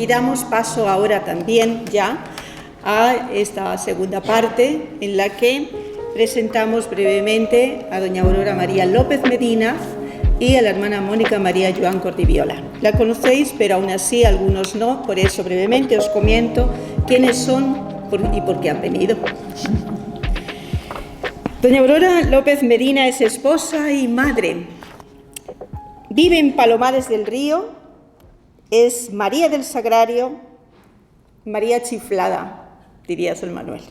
Y damos paso ahora también ya a esta segunda parte en la que presentamos brevemente a doña Aurora María López Medina y a la hermana Mónica María Joan Cordiviola. La conocéis, pero aún así algunos no, por eso brevemente os comento quiénes son y por qué han venido. Doña Aurora López Medina es esposa y madre. Vive en Palomares del Río, es María del Sagrario, María chiflada, diría San Manuel.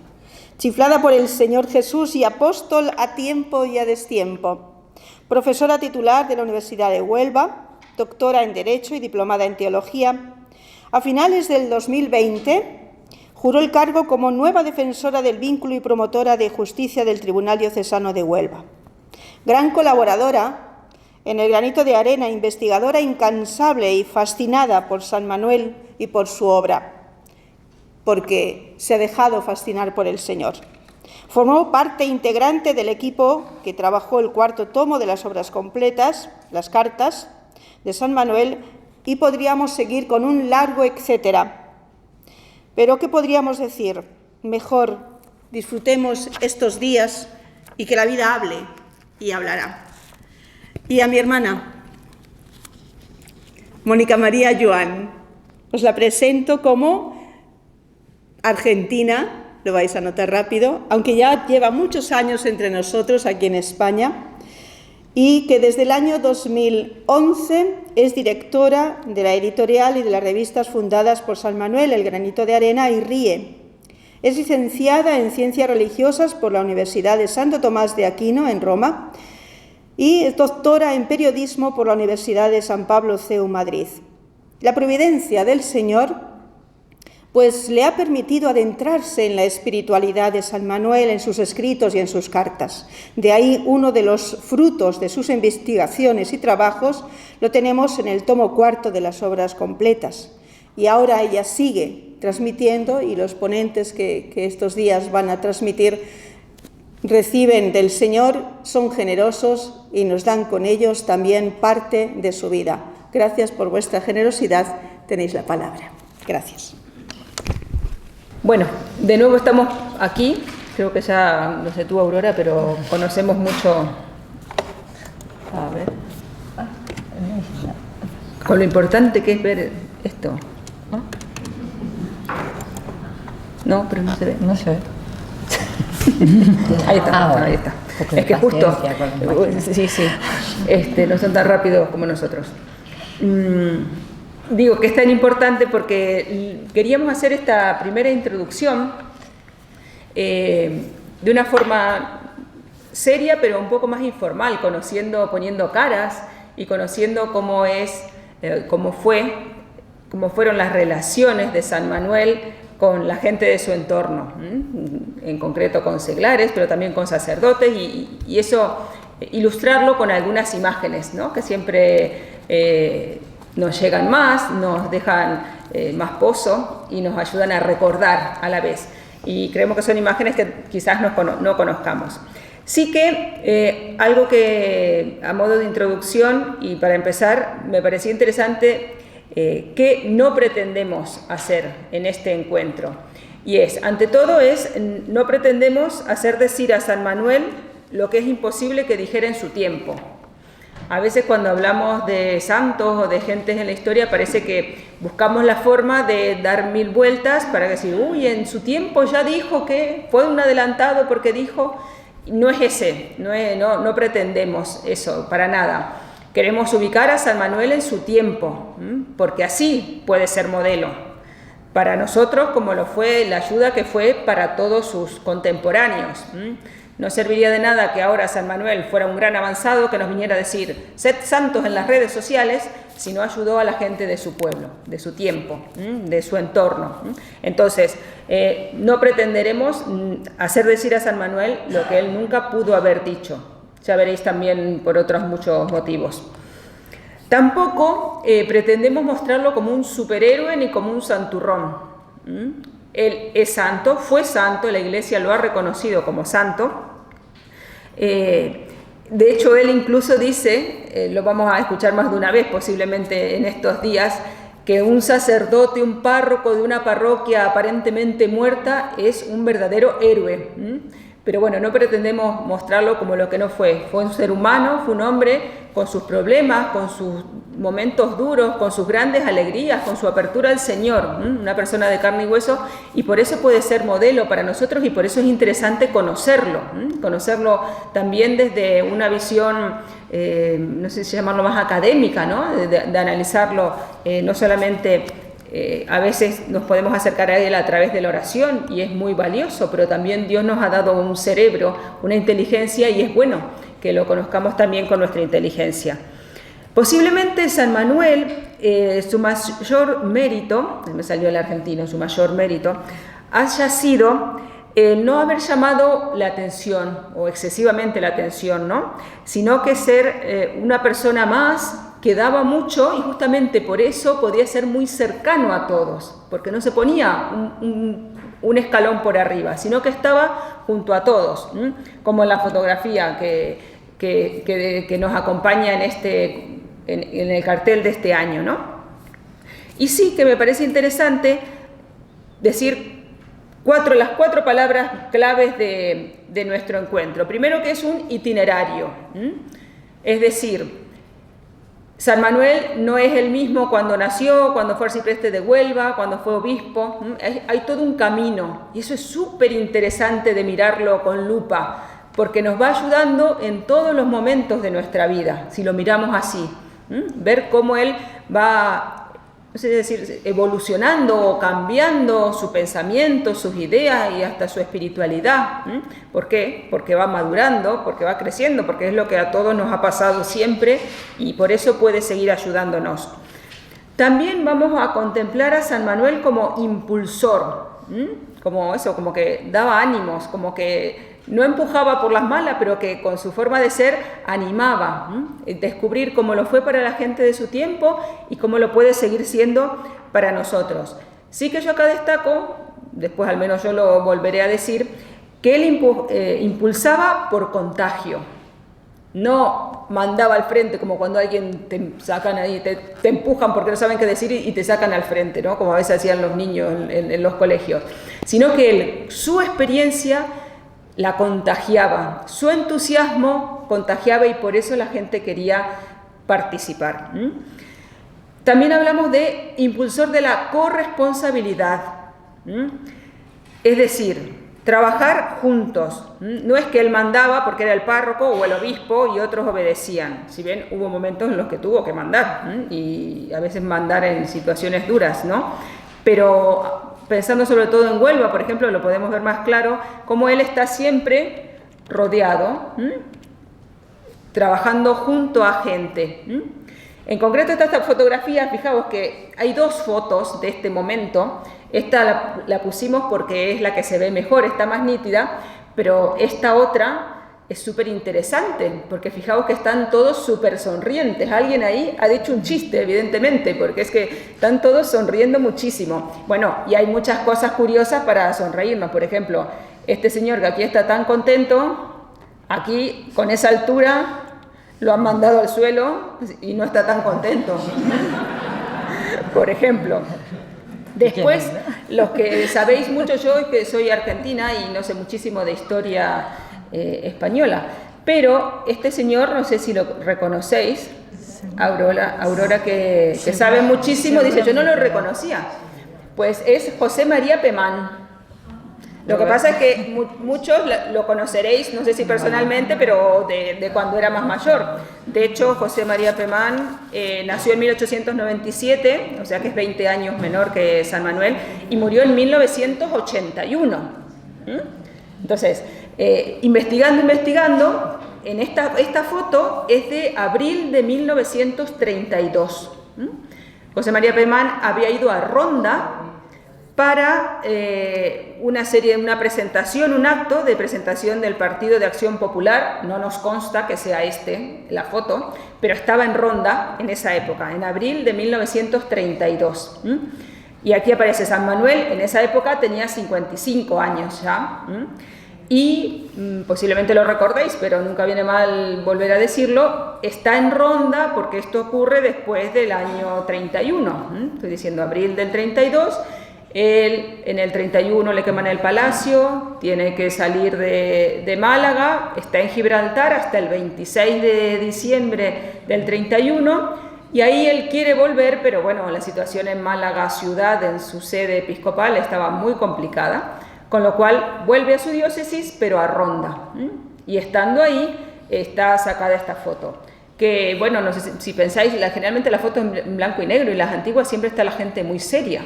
Chiflada por el Señor Jesús y apóstol a tiempo y a destiempo. Profesora titular de la Universidad de Huelva, doctora en Derecho y diplomada en Teología. A finales del 2020 juró el cargo como nueva defensora del vínculo y promotora de justicia del Tribunal Diocesano de Huelva. Gran colaboradora en el granito de arena, investigadora incansable y fascinada por San Manuel y por su obra, porque se ha dejado fascinar por el Señor. Formó parte integrante del equipo que trabajó el cuarto tomo de las obras completas, las cartas de San Manuel, y podríamos seguir con un largo etcétera. Pero ¿qué podríamos decir? Mejor disfrutemos estos días y que la vida hable y hablará. Y a mi hermana, Mónica María Joan, os la presento como argentina, lo vais a notar rápido, aunque ya lleva muchos años entre nosotros aquí en España, y que desde el año 2011 es directora de la editorial y de las revistas fundadas por San Manuel, El Granito de Arena y Ríe. Es licenciada en Ciencias Religiosas por la Universidad de Santo Tomás de Aquino en Roma y es doctora en Periodismo por la Universidad de San Pablo CEU Madrid. La providencia del Señor pues le ha permitido adentrarse en la espiritualidad de San Manuel en sus escritos y en sus cartas. De ahí uno de los frutos de sus investigaciones y trabajos lo tenemos en el tomo cuarto de las obras completas. Y ahora ella sigue transmitiendo y los ponentes que estos días van a transmitir reciben del Señor, son generosos y nos dan con ellos también parte de su vida. Gracias por vuestra generosidad. Tenéis la palabra. Gracias. Bueno, de nuevo estamos aquí, creo que ya, no sé tú Aurora, pero conocemos mucho, a ver, con lo importante que es ver esto. No, pero no se ve. No se ve. Ahí está, ahí está. Es que justo, sí, no son tan rápidos como nosotros. Digo que es tan importante porque queríamos hacer esta primera introducción de una forma seria, pero un poco más informal, poniendo caras y conociendo cómo fueron las relaciones de San Manuel con la gente de su entorno, en concreto con seglares, pero también con sacerdotes, y eso ilustrarlo con algunas imágenes, ¿no? Que siempre nos llegan más, nos dejan más pozo y nos ayudan a recordar a la vez. Y creemos que son imágenes que quizás no conozcamos. Sí que algo que a modo de introducción y para empezar me parecía interesante que no pretendemos hacer en este encuentro. Y ante todo no pretendemos hacer decir a San Manuel lo que es imposible que dijera en su tiempo. A veces cuando hablamos de santos o de gentes en la historia parece que buscamos la forma de dar mil vueltas para decir, uy, en su tiempo ya dijo que fue un adelantado porque dijo. No es no pretendemos eso para nada. Queremos ubicar a San Manuel en su tiempo, porque así puede ser modelo para nosotros como lo fue la ayuda que fue para todos sus contemporáneos. No serviría de nada que ahora San Manuel fuera un gran avanzado que nos viniera a decir, sed santos en las redes sociales, si no ayudó a la gente de su pueblo, de su tiempo, de su entorno. Entonces, no pretenderemos hacer decir a San Manuel lo que él nunca pudo haber dicho. Ya veréis también por otros muchos motivos. Tampoco pretendemos mostrarlo como un superhéroe ni como un santurrón. Él es santo, fue santo, la Iglesia lo ha reconocido como santo. De hecho, él incluso dice, lo vamos a escuchar más de una vez posiblemente en estos días, que un sacerdote, un párroco de una parroquia aparentemente muerta es un verdadero héroe. Pero bueno, no pretendemos mostrarlo como lo que no fue. Fue un ser humano, fue un hombre con sus problemas, con sus momentos duros, con sus grandes alegrías, con su apertura al Señor, una persona de carne y hueso, y por eso puede ser modelo para nosotros y por eso es interesante conocerlo, conocerlo también desde una visión, no sé si llamarlo más académica, ¿no? De analizarlo no solamente... a veces nos podemos acercar a Él a través de la oración y es muy valioso, pero también Dios nos ha dado un cerebro, una inteligencia y es bueno que lo conozcamos también con nuestra inteligencia. Posiblemente San Manuel, su mayor mérito, me salió el argentino, su mayor mérito, haya sido no haber llamado la atención o excesivamente la atención, ¿no? Sino que ser una persona más que daba mucho y justamente por eso podía ser muy cercano a todos, porque no se ponía un escalón por arriba, sino que estaba junto a todos, como en la fotografía que nos acompaña en el cartel de este año, ¿no? Y sí que me parece interesante decir las cuatro palabras claves de nuestro encuentro. Primero, que es un itinerario, es decir, San Manuel no es el mismo cuando nació, cuando fue arcipreste de Huelva, cuando fue obispo. Hay todo un camino y eso es súper interesante de mirarlo con lupa, porque nos va ayudando en todos los momentos de nuestra vida, si lo miramos así. Ver cómo él va, no sé decir, evolucionando o cambiando su pensamiento, sus ideas y hasta su espiritualidad. ¿Por qué? Porque va madurando, porque va creciendo, porque es lo que a todos nos ha pasado siempre y por eso puede seguir ayudándonos. También vamos a contemplar a San Manuel como impulsor, como eso, como que daba ánimos, como que no empujaba por las malas, pero que con su forma de ser animaba, descubrir cómo lo fue para la gente de su tiempo y cómo lo puede seguir siendo para nosotros. Sí que yo acá destaco, después al menos yo lo volveré a decir, que él impulsaba por contagio, no mandaba al frente como cuando alguien te sacan ahí, te empujan porque no saben qué decir y te sacan al frente, ¿no? Como a veces hacían los niños en los colegios, sino que él, su experiencia la contagiaba, su entusiasmo contagiaba y por eso la gente quería participar. También hablamos de impulsor de la corresponsabilidad, es decir, trabajar juntos. No es que él mandaba porque era el párroco o el obispo y otros obedecían, si bien hubo momentos en los que tuvo que mandar y a veces mandar en situaciones duras, ¿no? Pero pensando sobre todo en Huelva, por ejemplo, lo podemos ver más claro, cómo él está siempre rodeado, trabajando junto a gente. En concreto esta fotografía, fijaos que hay dos fotos de este momento. Esta la pusimos porque es la que se ve mejor, está más nítida, pero esta otra es súper interesante, porque fijaos que están todos súper sonrientes. Alguien ahí ha dicho un chiste, evidentemente, porque es que están todos sonriendo muchísimo. Bueno, y hay muchas cosas curiosas para sonreírnos. Por ejemplo, este señor que aquí está tan contento, aquí con esa altura lo han mandado al suelo y no está tan contento. Por ejemplo. Después, los que sabéis mucho, yo que soy argentina y no sé muchísimo de historia española, pero este señor, no sé si lo reconocéis, Aurora que sabe muchísimo, dice, yo no lo reconocía, pues es José María Pemán. Lo que pasa es que muchos lo conoceréis, no sé si personalmente, pero de cuando era más mayor. De hecho, José María Pemán nació en 1897, o sea que es 20 años menor que San Manuel, y murió en 1981. Entonces, investigando, en esta foto es de abril de 1932. José María Pemán había ido a Ronda para una presentación, un acto de presentación del Partido de Acción Popular. No nos consta que sea la foto, pero estaba en Ronda en esa época, en abril de 1932. Y aquí aparece San Manuel, en esa época tenía 55 años ya. Y posiblemente lo recordéis, pero nunca viene mal volver a decirlo, está en Ronda porque esto ocurre después del año 31, estoy diciendo abril del 32, él en el 31 le queman el palacio, tiene que salir de Málaga, está en Gibraltar hasta el 26 de diciembre del 31, y ahí él quiere volver, pero bueno, la situación en Málaga ciudad, en su sede episcopal, estaba muy complicada, con lo cual vuelve a su diócesis, pero a Ronda. Y estando ahí, está sacada esta foto. Que, bueno, no sé si pensáis, generalmente la foto es en blanco y negro, y las antiguas siempre está la gente muy seria.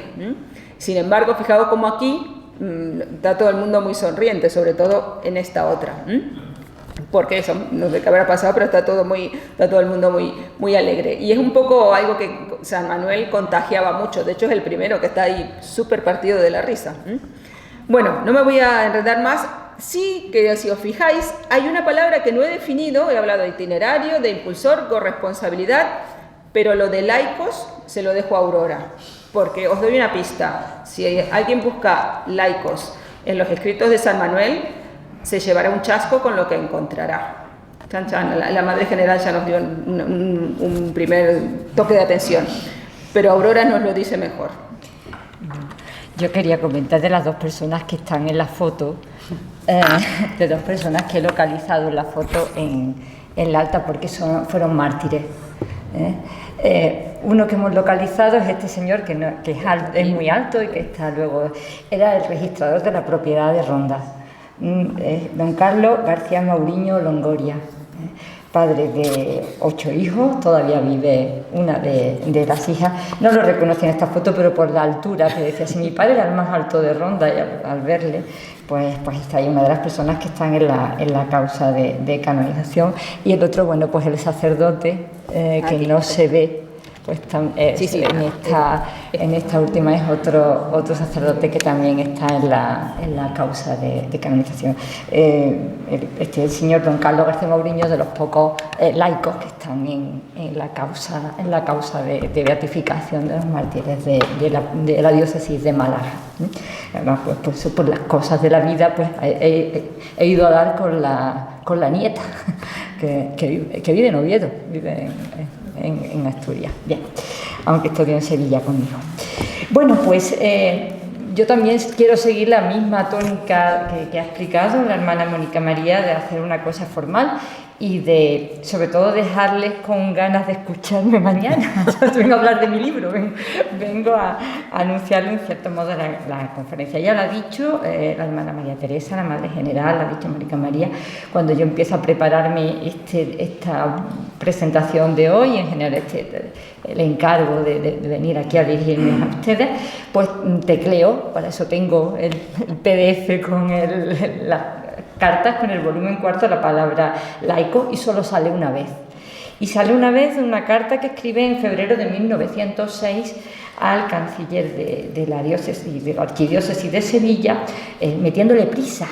Sin embargo, fijaos como aquí está todo el mundo muy sonriente, sobre todo en esta otra. Porque eso, no sé qué habrá pasado, pero está todo el mundo muy alegre. Y es un poco algo que San Manuel contagiaba mucho. De hecho, es el primero que está ahí súper partido de la risa. Bueno, no me voy a enredar más. Sí que si os fijáis, hay una palabra que no he definido, he hablado de itinerario, de impulsor, corresponsabilidad, pero lo de laicos se lo dejo a Aurora, porque os doy una pista. Si alguien busca laicos en los escritos de San Manuel, se llevará un chasco con lo que encontrará. Chan, chan, la Madre General ya nos dio un primer toque de atención, pero Aurora nos lo dice mejor. Yo quería comentar de las dos personas que están en la foto, de dos personas que he localizado en la foto en la Alta, porque fueron mártires. Uno que hemos localizado es este señor que es muy alto y que está luego, era el registrador de la propiedad de Ronda, don Carlos García Mauriño Longoria, padre de 8 hijos, todavía vive una de las hijas. No lo reconocí en esta foto, pero por la altura, que decía, si mi padre era el más alto de Ronda, y al verle, pues está ahí una de las personas que están en la causa de canonización. Y el otro, bueno, pues el sacerdote, que no se ve, pues sí. en esta última es otro sacerdote que también está en la causa de canonización. El señor don Carlos García Mauriño, de los pocos laicos que están en la causa de beatificación de los mártires de la diócesis de Málaga. Además, pues por las cosas de la vida, pues he ido a dar con la nieta que vive en Oviedo, vive en Asturias, bien, aunque estoy en Sevilla conmigo. Bueno, pues yo también quiero seguir la misma tónica que ha explicado la hermana Mónica María, de hacer una cosa formal y de, sobre todo, dejarles con ganas de escucharme mañana. Vengo a hablar de mi libro, vengo a anunciarlo en cierto modo la conferencia. Ya lo ha dicho la hermana María Teresa, la Madre General, la ha dicho Mónica María, cuando yo empiezo a prepararme esta presentación de hoy, en general el encargo de venir aquí a dirigirme a ustedes, pues tecleo, para eso tengo el PDF con las cartas, con el volumen cuarto, la palabra laico, y solo sale una vez. Y sale una vez una carta que escribe en febrero de 1906 al canciller de la diócesis, de la archidiócesis de Sevilla, metiéndole prisa,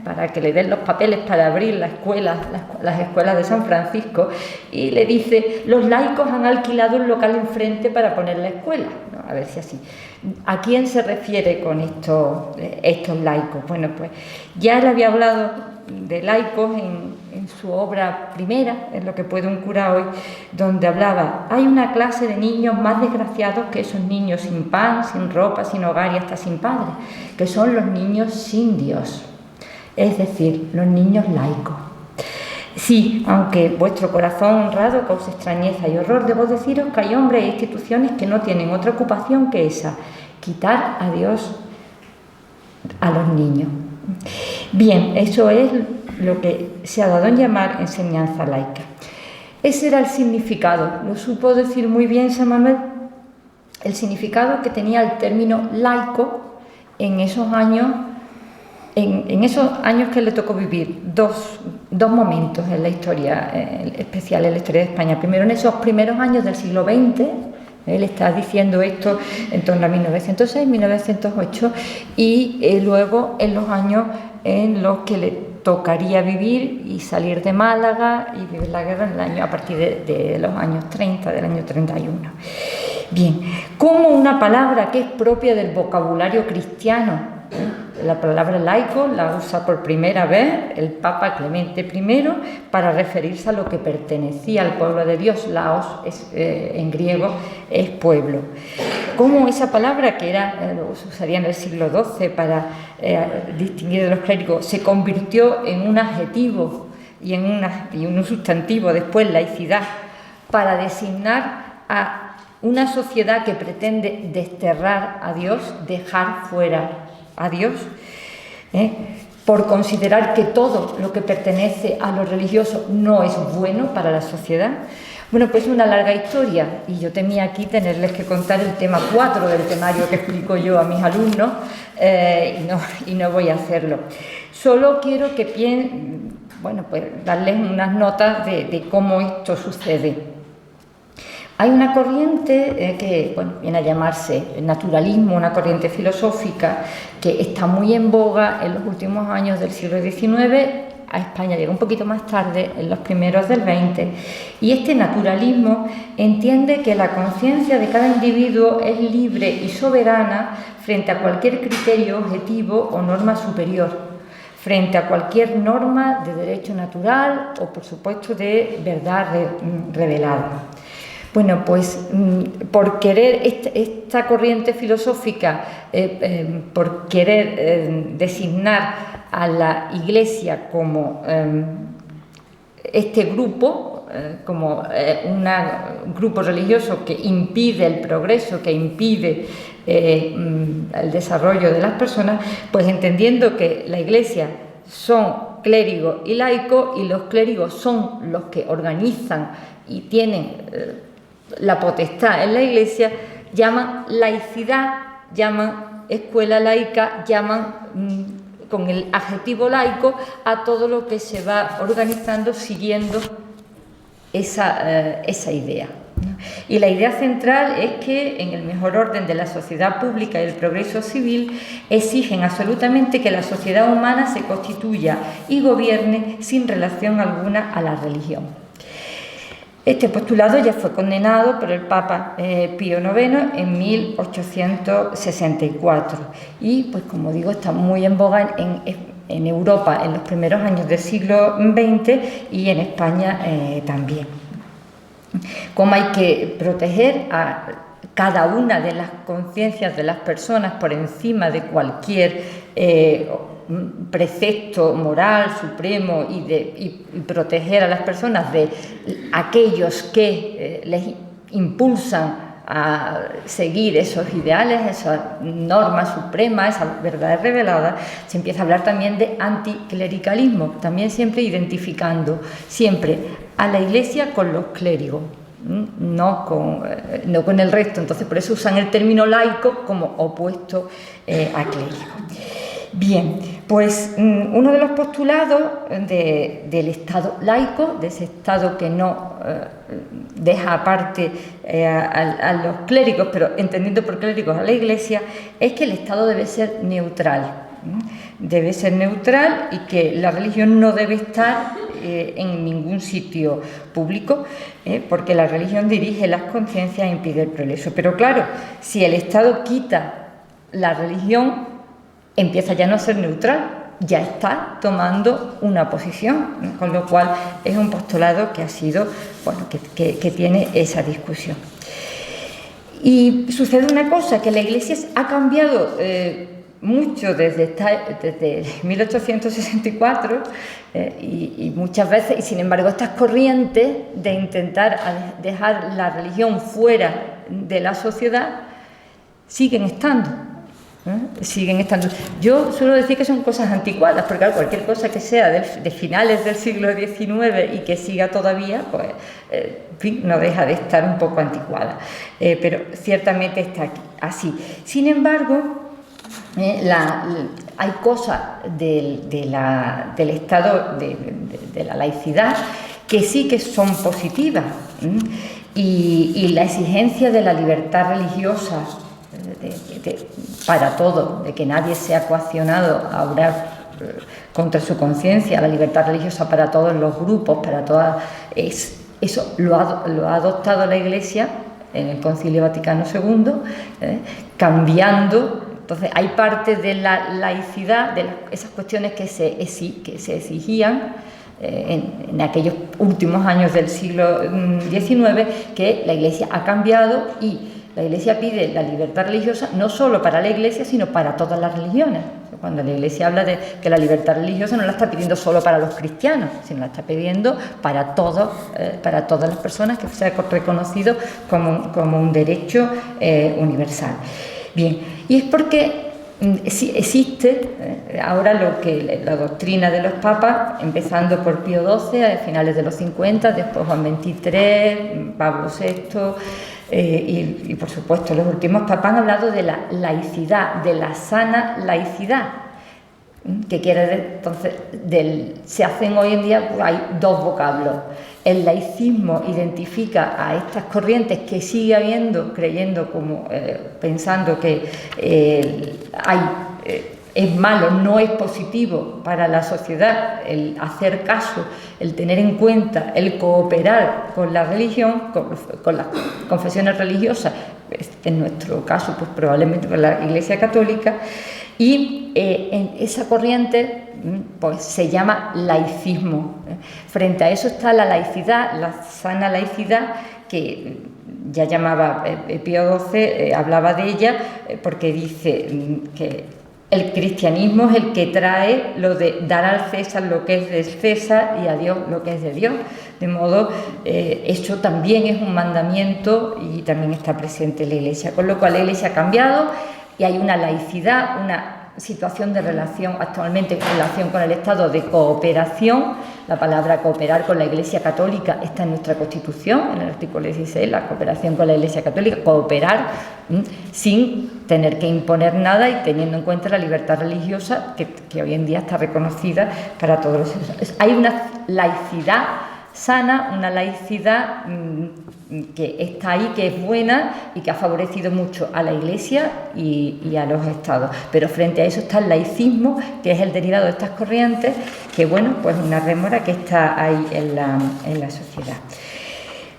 para que le den los papeles para abrir las escuelas de San Francisco, y le dice: los laicos han alquilado un local enfrente para poner la escuela. ¿No? A ver si así. ¿A quién se refiere con estos laicos? Bueno, pues ya le había hablado de laicos en su obra primera, en Lo que puede un cura hoy, donde hablaba: hay una clase de niños más desgraciados que esos niños sin pan, sin ropa, sin hogar y hasta sin padre, que son los niños sin Dios. Es decir, los niños laicos. Sí, aunque vuestro corazón honrado cause extrañeza y horror, debo deciros que hay hombres e instituciones que no tienen otra ocupación que esa: quitar a Dios a los niños. Bien, eso es lo que se ha dado en llamar enseñanza laica. Ese era el significado, lo supo decir muy bien San Manuel, el significado que tenía el término laico en esos años. En esos años que le tocó vivir, dos momentos en la historia, especial en la historia de España. Primero, en esos primeros años del siglo XX, él está diciendo esto en torno a 1906, 1908, y luego en los años en los que le tocaría vivir y salir de Málaga y vivir la guerra a partir de los años 30, del año 31. Bien, como una palabra que es propia del vocabulario cristiano, la palabra laico la usa por primera vez el Papa Clemente I para referirse a lo que pertenecía al pueblo de Dios. Laos en griego es pueblo. Como esa palabra, que se usaría en el siglo XII para distinguir de los clérigos, se convirtió en un adjetivo y en un sustantivo, después laicidad, para designar a una sociedad que pretende desterrar a Dios, dejar fuera a Dios, por considerar que todo lo que pertenece a lo religioso no es bueno para la sociedad. Bueno, pues una larga historia, y yo temía aquí tenerles que contar el tema 4 del temario que explico yo a mis alumnos, y no voy a hacerlo. Solo quiero pues darles unas notas de cómo esto sucede. Hay una corriente que viene a llamarse naturalismo, una corriente filosófica que está muy en boga en los últimos años del siglo XIX. A España llega un poquito más tarde, en los primeros del XX, y este naturalismo entiende que la conciencia de cada individuo es libre y soberana frente a cualquier criterio objetivo o norma superior, frente a cualquier norma de derecho natural o, por supuesto, de verdad revelada. Bueno, pues por querer esta corriente filosófica, por querer designar a la Iglesia como este grupo, como un grupo religioso que impide el progreso, que impide el desarrollo de las personas, pues entendiendo que la Iglesia son clérigos y laicos, y los clérigos son los que organizan y tienen la potestad en la Iglesia, llaman laicidad, llaman escuela laica, llaman con el adjetivo laico a todo lo que se va organizando siguiendo esa idea. Y la idea central es que, en el mejor orden de la sociedad pública y el progreso civil, exigen absolutamente que la sociedad humana se constituya y gobierne sin relación alguna a la religión. Este postulado ya fue condenado por el Papa Pío IX en 1864 y, pues como digo, está muy en boga en Europa en los primeros años del siglo XX y en España también. Cómo hay que proteger a cada una de las conciencias de las personas por encima de cualquier precepto moral supremo, y proteger a las personas de aquellos que les impulsan a seguir esos ideales, esas normas supremas, esas verdades reveladas. Se empieza a hablar también de anticlericalismo, también siempre identificando siempre a la Iglesia con los clérigos, no con el resto. Entonces, por eso usan el término laico como opuesto a clérigo. Bien, pues uno de los postulados del Estado laico, de ese Estado que no deja aparte a los clérigos, pero entendiendo por clérigos a la Iglesia, es que el Estado debe ser neutral. Debe ser neutral y que la religión no debe estar en ningún sitio público, porque la religión dirige las conciencias e impide el progreso. Pero claro, si el Estado quita la religión, empieza ya no a ser neutral, ya está tomando una posición, con lo cual es un postulado que ha sido, que tiene esa discusión. Y sucede una cosa, que la Iglesia ha cambiado mucho desde 1864 y muchas veces, y sin embargo estas corrientes de intentar dejar la religión fuera de la sociedad siguen estando. Siguen estando. Yo suelo decir que son cosas anticuadas, porque claro, cualquier cosa que sea de finales del siglo XIX y que siga todavía, pues en fin, no deja de estar un poco anticuada, pero ciertamente está así. Sin embargo, hay cosas del estado de la laicidad que sí que son positivas, y la exigencia de la libertad religiosa para todo, de que nadie sea coaccionado a obrar contra su conciencia, la libertad religiosa para todos los grupos, para todas, eso lo ha adoptado la Iglesia en el Concilio Vaticano II, cambiando Entonces, hay parte de la laicidad, de esas cuestiones que se exigían en aquellos últimos años del siglo XIX, que la Iglesia ha cambiado, y la Iglesia pide la libertad religiosa no solo para la Iglesia, sino para todas las religiones. Cuando la Iglesia habla de que la libertad religiosa no la está pidiendo solo para los cristianos, sino la está pidiendo para todas las personas, que sea reconocido como un derecho universal. Bien, y es porque existe ahora lo que la doctrina de los papas, empezando por Pío XII a finales de los 50, después Juan XXIII, Pablo VI, y por supuesto los últimos papas han hablado de la laicidad, de la sana laicidad, que quiere decir, entonces, se hacen hoy en día, hay dos vocablos. El laicismo identifica a estas corrientes que sigue habiendo, creyendo pensando que es malo, no es positivo para la sociedad el hacer caso, el tener en cuenta, el cooperar con la religión, con las confesiones religiosas, en nuestro caso pues probablemente con la Iglesia Católica, y en esa corriente pues se llama laicismo. Frente a eso está la laicidad, la sana laicidad, que ya llamaba Pío XII, hablaba de ella, porque dice que el cristianismo es el que trae lo de dar al César lo que es del César y a Dios lo que es de Dios. De modo, eso también es un mandamiento y también está presente en la Iglesia. Con lo cual la Iglesia ha cambiado y hay una laicidad, una situación de relación actualmente en relación con el Estado de cooperación. La palabra cooperar con la Iglesia Católica está en nuestra Constitución, en el artículo 16, la cooperación con la Iglesia Católica, cooperar sin tener que imponer nada y teniendo en cuenta la libertad religiosa que hoy en día está reconocida para todos los seres. Hay una laicidad sana, una laicidad que está ahí, que es buena y que ha favorecido mucho a la Iglesia y a los estados. Pero frente a eso está el laicismo, que es el derivado de estas corrientes, que bueno, pues una rémora que está ahí en la sociedad.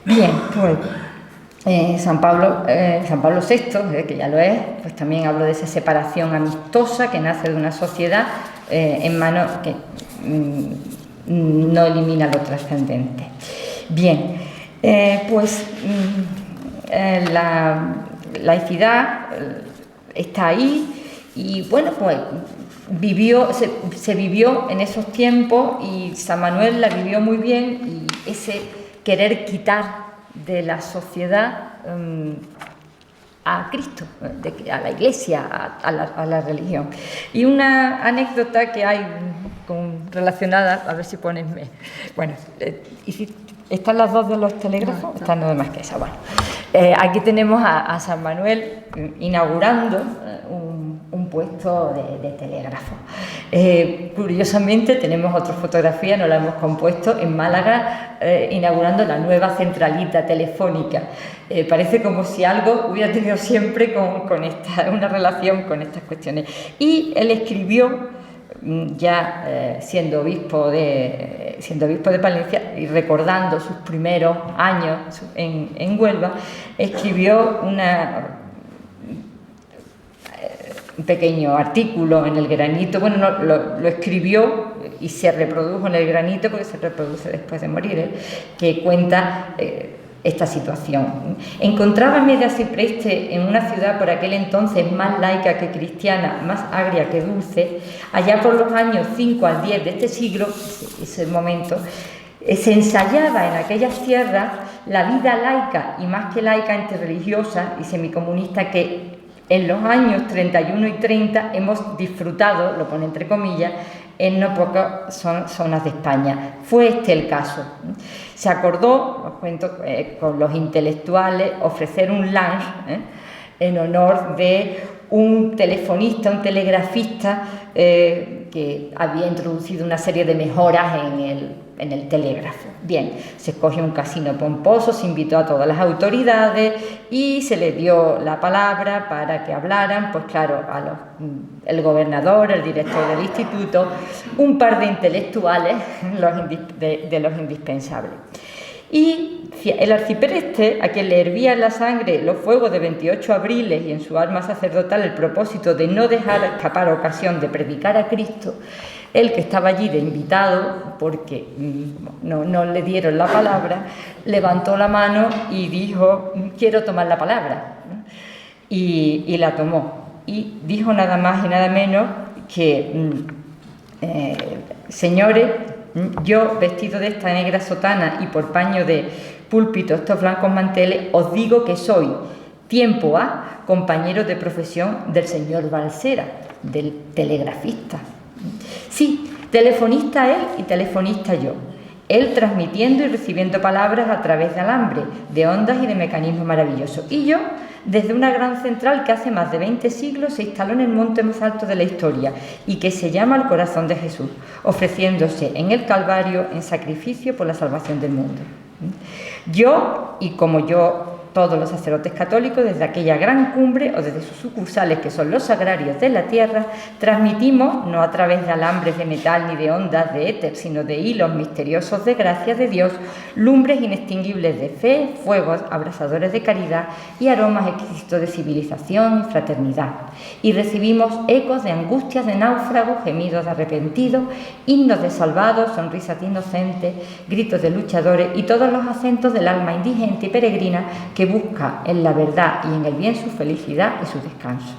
Bien, pues San Pablo VI, que ya lo es, pues también habló de esa separación amistosa que nace de una sociedad en manos que no elimina lo trascendente. Bien, la laicidad está ahí y bueno, pues se vivió en esos tiempos y San Manuel la vivió muy bien, y ese querer quitar de la sociedad a Cristo, a la Iglesia, a la religión. Y una anécdota que hay relacionada, a ver si pones... Bueno, ¿están las dos de los telégrafos? Están nada más que esa. Bueno, aquí tenemos a San Manuel inaugurando un puesto de telégrafo. Curiosamente tenemos otra fotografía, nos la hemos compuesto en Málaga, inaugurando la nueva centralita telefónica. Parece como si algo hubiera tenido siempre una relación con estas cuestiones. Y él escribió, ya siendo obispo de Palencia y recordando sus primeros años en Huelva, escribió un pequeño artículo en El Granito. Bueno, lo escribió y se reprodujo en El Granito, porque se reproduce después de morir, que cuenta esta situación. Encontrábame de Arcipreste en una ciudad por aquel entonces más laica que cristiana, más agria que dulce. Allá por los años 5 al 10 de este siglo, ese momento, se ensayaba en aquellas tierras la vida laica y más que laica interreligiosa y semicomunista que en los años 31 y 30 hemos disfrutado, lo pone entre comillas, en no pocas zonas de España. Fue este el caso. Se acordó, os cuento, con los intelectuales, ofrecer un lunch en honor de un telefonista, un telegrafista que había introducido una serie de mejoras en el telégrafo. Bien, se escogió un casino pomposo, se invitó a todas las autoridades y se le dio la palabra para que hablaran, pues claro, el gobernador, el director del instituto, un par de intelectuales de los indispensables. Y el arcipreste, a quien le hervía en la sangre los fuegos de 28 abriles y en su alma sacerdotal el propósito de no dejar escapar ocasión de predicar a Cristo, él que estaba allí de invitado, porque no le dieron la palabra, levantó la mano y dijo: quiero tomar la palabra. Y la tomó. Y dijo nada más y nada menos que: señores, yo, vestido de esta negra sotana y por paño de púlpito estos blancos manteles, os digo que soy, tiempo a, compañero de profesión del señor Balsera, del telegrafista. Sí, telefonista él y telefonista yo. Él transmitiendo y recibiendo palabras a través de alambre, de ondas y de mecanismos maravillosos. Y yo, desde una gran central que hace más de 20 siglos se instaló en el monte más alto de la historia y que se llama el Corazón de Jesús, ofreciéndose en el Calvario en sacrificio por la salvación del mundo. Yo, y como yo, todos los sacerdotes católicos, desde aquella gran cumbre o desde sus sucursales, que son los sagrarios de la tierra, transmitimos, no a través de alambres de metal ni de ondas de éter, sino de hilos misteriosos de gracia de Dios, lumbres inextinguibles de fe, fuegos abrasadores de caridad y aromas exquisitos de civilización y fraternidad. Y recibimos ecos de angustias de náufragos, gemidos de arrepentidos, himnos de salvados, sonrisas de inocentes, gritos de luchadores y todos los acentos del alma indigente y peregrina que busca en la verdad y en el bien su felicidad y su descanso.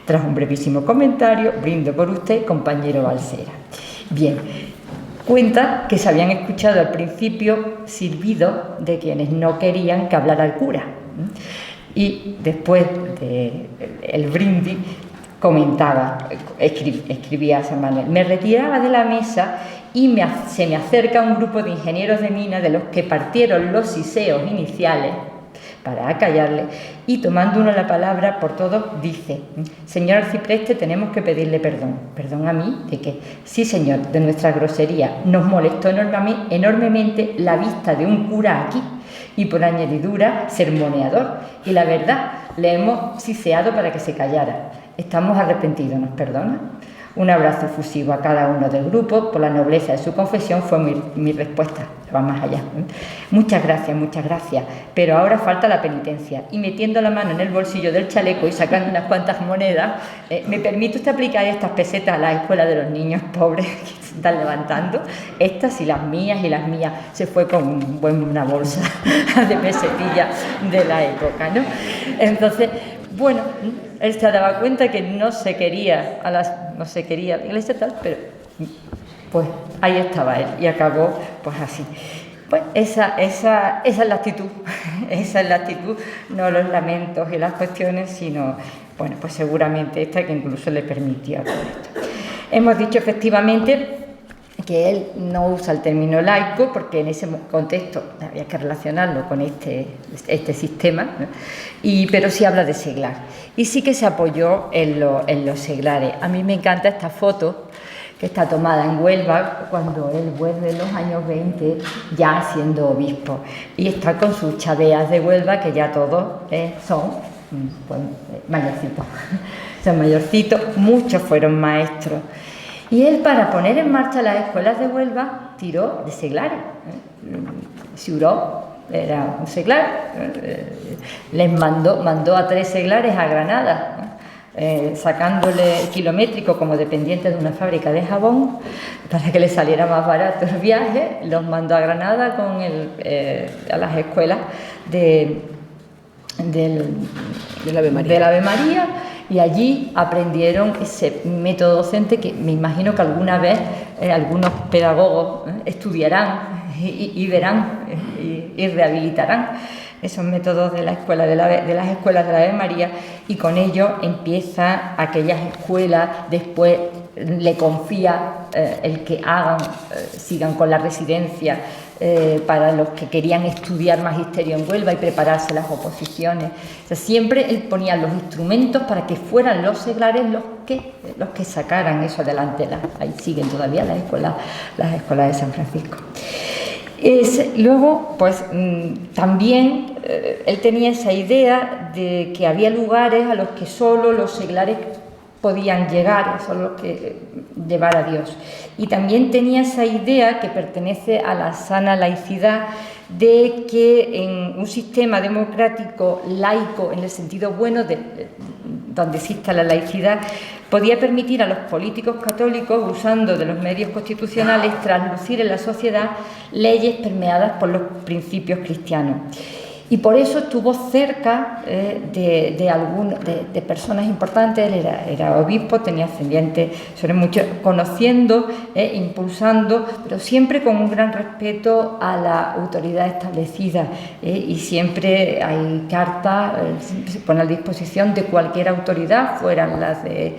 Tras un brevísimo comentario, brindo por usted, compañero Balsera. Bien, cuenta que se habían escuchado al principio silbidos de quienes no querían que hablara el cura. Y después del brindis comentaba, escribía San Manuel: me retiraba de la mesa y se me acerca un grupo de ingenieros de mina de los que partieron los siseos iniciales para acallarle, y tomando uno la palabra por todos dice: señor arcipreste, tenemos que pedirle perdón. ¿Perdón a mí? ¿De qué? Sí, señor, de nuestra grosería. Nos molestó enormemente la vista de un cura aquí y por añadidura sermoneador, y la verdad, le hemos siseado para que se callara. Estamos arrepentidos, ¿nos perdona? Un abrazo efusivo a cada uno del grupo por la nobleza de su confesión fue mi respuesta. Va más allá. Muchas gracias, pero ahora falta la penitencia. Y metiendo la mano en el bolsillo del chaleco y sacando unas cuantas monedas, ¿me permite usted aplicar estas pesetas a la escuela de los niños pobres que se están levantando? Estas y las mías. Se fue con una bolsa de pesetillas de la época, ¿no? Entonces, bueno, él se daba cuenta que no se quería la iglesia tal, pero pues ahí estaba él y acabó pues así. Pues esa es la actitud, no los lamentos y las cuestiones, sino, bueno, pues seguramente esta que incluso le permitía todo esto. Hemos dicho efectivamente que él no usa el término laico porque en ese contexto había que relacionarlo con este sistema, ¿no? Pero sí habla de seglar y sí que se apoyó en los seglares. A mí me encanta esta foto que está tomada en Huelva cuando él vuelve en los años 20 ya siendo obispo y está con sus chaveas de Huelva, que ya todos son pues, mayorcitos. Son mayorcitos, muchos fueron maestros. Y él, para poner en marcha las escuelas de Huelva, tiró de seglares. Ciuró era un seglar, les mandó a 3 seglares a Granada, sacándole kilométrico como dependiente de una fábrica de jabón para que le saliera más barato el viaje. Los mandó a Granada a las escuelas del Ave María. Y allí aprendieron ese método docente que me imagino que alguna vez algunos pedagogos estudiarán y verán y rehabilitarán esos métodos de la escuela de las escuelas de la Ave María, y con ello empieza aquellas escuelas. Después le confía el que sigan con la residencia para los que querían estudiar magisterio en Huelva y prepararse las oposiciones. O sea, siempre él ponía los instrumentos para que fueran los seglares los que sacaran eso adelante. Ahí siguen todavía las escuelas de San Francisco. Luego, pues también él tenía esa idea de que había lugares a los que solo los seglares podían llegar, son los que llevar a Dios. Y también tenía esa idea que pertenece a la sana laicidad de que en un sistema democrático laico, en el sentido bueno, donde exista la laicidad, podía permitir a los políticos católicos, usando de los medios constitucionales, traslucir en la sociedad leyes permeadas por los principios cristianos. Y por eso estuvo cerca de personas importantes. Él era obispo, tenía ascendiente sobre muchos, conociendo, impulsando, pero siempre con un gran respeto a la autoridad establecida. Y siempre hay cartas, se pone a disposición de cualquier autoridad, fueran las de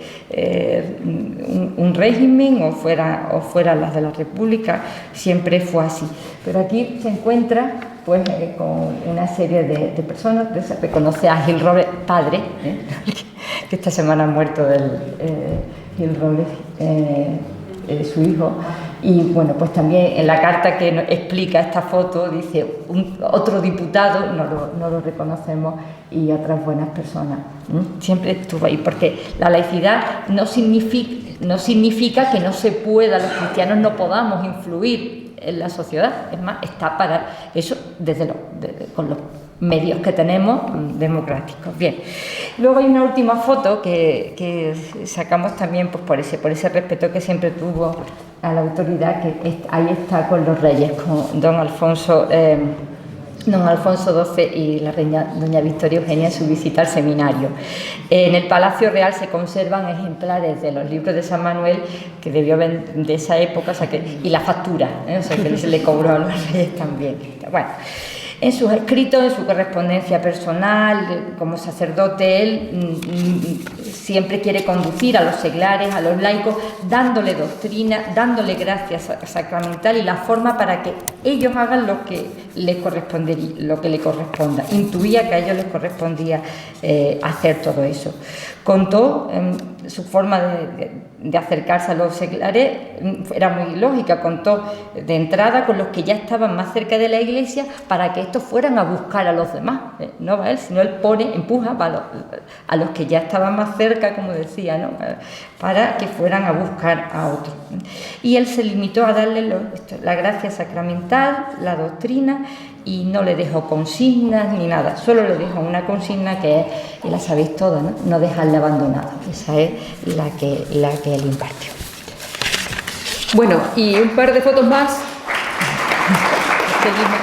un régimen o fueran las de la República, siempre fue así. Pero aquí se encuentra pues con una serie de personas. Se reconoce a Gil Robles, padre, que esta semana ha muerto Gil Robles, su hijo. Y bueno, pues también en la carta que explica esta foto dice otro diputado, no lo reconocemos, y otras buenas personas. Siempre estuvo ahí, porque la laicidad no significa que no se pueda, los cristianos no podamos influir en la sociedad. Es más, está para eso con los medios que tenemos democráticos. Bien, luego hay una última foto que sacamos también pues por ese respeto que siempre tuvo a la autoridad, que ahí está con los reyes, con don Alfonso XII y la reina doña Victoria Eugenia en su visita al seminario. En el Palacio Real se conservan ejemplares de los libros de San Manuel, que debió de esa época, y la factura, o sea, que se le cobró a los reyes también. Bueno, en sus escritos, en su correspondencia personal, como sacerdote, él siempre quiere conducir a los seglares, a los laicos, dándole doctrina, dándole gracia sacramental y la forma para que ellos hagan lo que les corresponda. Intuía que a ellos les correspondía hacer todo eso. Contó su forma de acercarse a los seglares, era muy lógica. Contó de entrada con los que ya estaban más cerca de la iglesia para que estos fueran a buscar a los demás. No va él, sino él empuja a los que ya estaban más cerca, como decía, ¿no? Para que fueran a buscar a otros. Y él se limitó a darle la gracia sacramental, la doctrina, y no le dejó consignas ni nada, solo le dejó una consigna que es, y la sabéis todas, no dejarle abandonado. Esa es la que él impartió. Bueno, y un par de fotos más. Seguimos.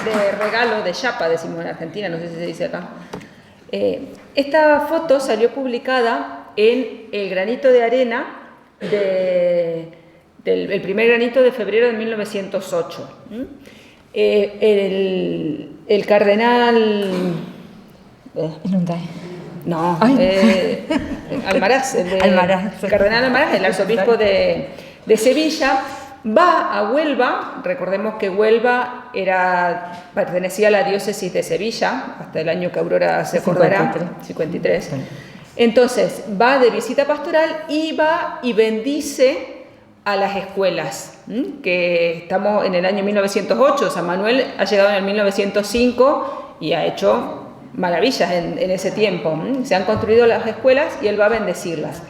De regalo, de chapa, decimos en Argentina, no sé si se dice acá. Esta foto salió publicada en El Granito de Arena, el primer granito de febrero de 1908. El cardenal... No, Almaraz, el cardenal Almaraz, el arzobispo de Sevilla, va a Huelva. Recordemos que Huelva pertenecía a la diócesis de Sevilla, hasta el año que Aurora se acordará, 53. Entonces, va de visita pastoral y va y bendice a las escuelas, que estamos en el año 1908, San Manuel ha llegado en el 1905 y ha hecho maravillas en ese tiempo. Se han construido las escuelas y él va a bendecirlas.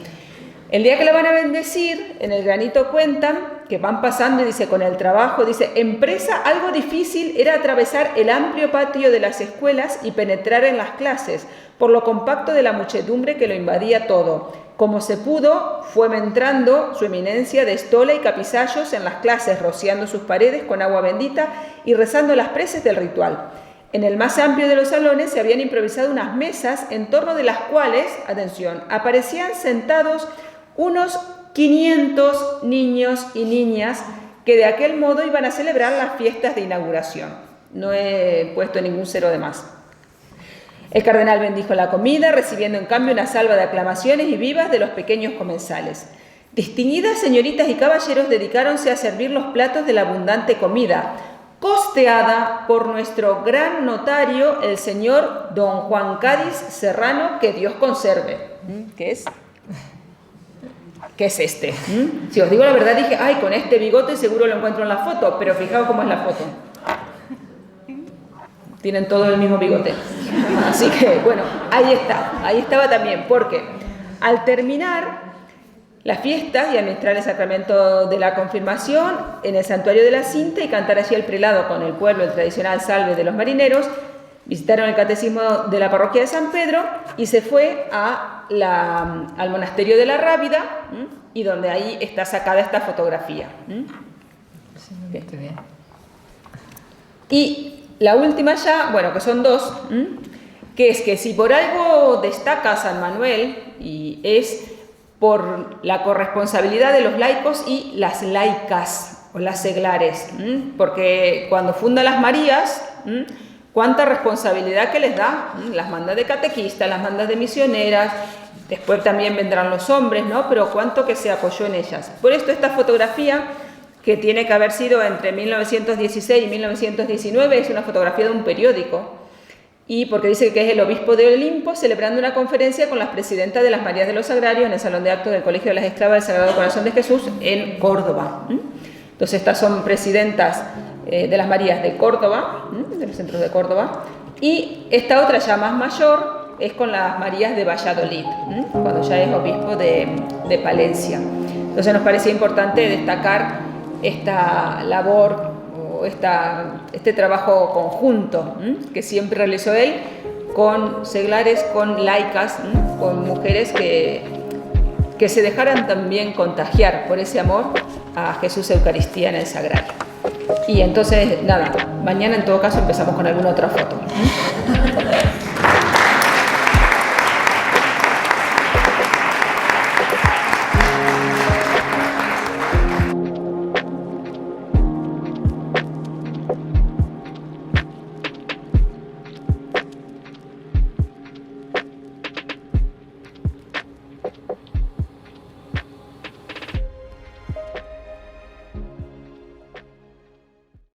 El día que la van a bendecir, en el granito cuentan que van pasando y dice, con el trabajo, dice, empresa algo difícil era atravesar el amplio patio de las escuelas y penetrar en las clases, por lo compacto de la muchedumbre que lo invadía todo. Como se pudo, fue entrando su eminencia de estola y capisallos en las clases, rociando sus paredes con agua bendita y rezando las preces del ritual. En el más amplio de los salones se habían improvisado unas mesas en torno de las cuales, atención, aparecían sentados unos 500 niños y niñas que de aquel modo iban a celebrar las fiestas de inauguración. No he puesto ningún cero de más. El cardenal bendijo la comida, recibiendo en cambio una salva de aclamaciones y vivas de los pequeños comensales. Distinguidas señoritas y caballeros dedicáronse a servir los platos de la abundante comida, costeada por nuestro gran notario, el señor don Juan Cádiz Serrano, que Dios conserve. ¿Qué es? ¿Qué es este? Si os digo la verdad, dije, ay, con este bigote seguro lo encuentro en la foto, pero fijaos cómo es la foto. Tienen todo el mismo bigote. Así que, bueno, ahí estaba también, porque al terminar, las fiestas y administrar el sacramento de la confirmación en el santuario de la Cinta y cantar allí el prelado con el pueblo, el tradicional salve de los marineros. Visitaron el catecismo de la parroquia de San Pedro y se fue al monasterio de la Rábida, y donde ahí está sacada esta fotografía. Bien. Y la última ya, bueno, que son dos, que es que si por algo destaca San Manuel, y es por la corresponsabilidad de los laicos y las laicas o las seglares, porque cuando funda las Marías, cuánta responsabilidad que les da, las manda de catequistas, las manda de misioneras, después también vendrán los hombres, ¿no? Pero cuánto que se apoyó en ellas. Por esto esta fotografía, que tiene que haber sido entre 1916 y 1919, es una fotografía de un periódico, y porque dice que es el obispo de Olimpo celebrando una conferencia con las presidentas de las Marías de los Sagrarios en el Salón de Actos del Colegio de las Esclavas del Sagrado Corazón de Jesús en Córdoba. Entonces estas son presidentas de las Marías de Córdoba, de los centros de Córdoba, y esta otra ya más mayor es con las Marías de Valladolid, cuando ya es obispo de Palencia. Entonces nos parecía importante destacar esta labor o este trabajo conjunto que siempre realizó él con seglares, con laicas, con mujeres que se dejaran también contagiar por ese amor a Jesús Eucaristía en el Sagrario. Y entonces, nada, mañana en todo caso empezamos con alguna otra foto.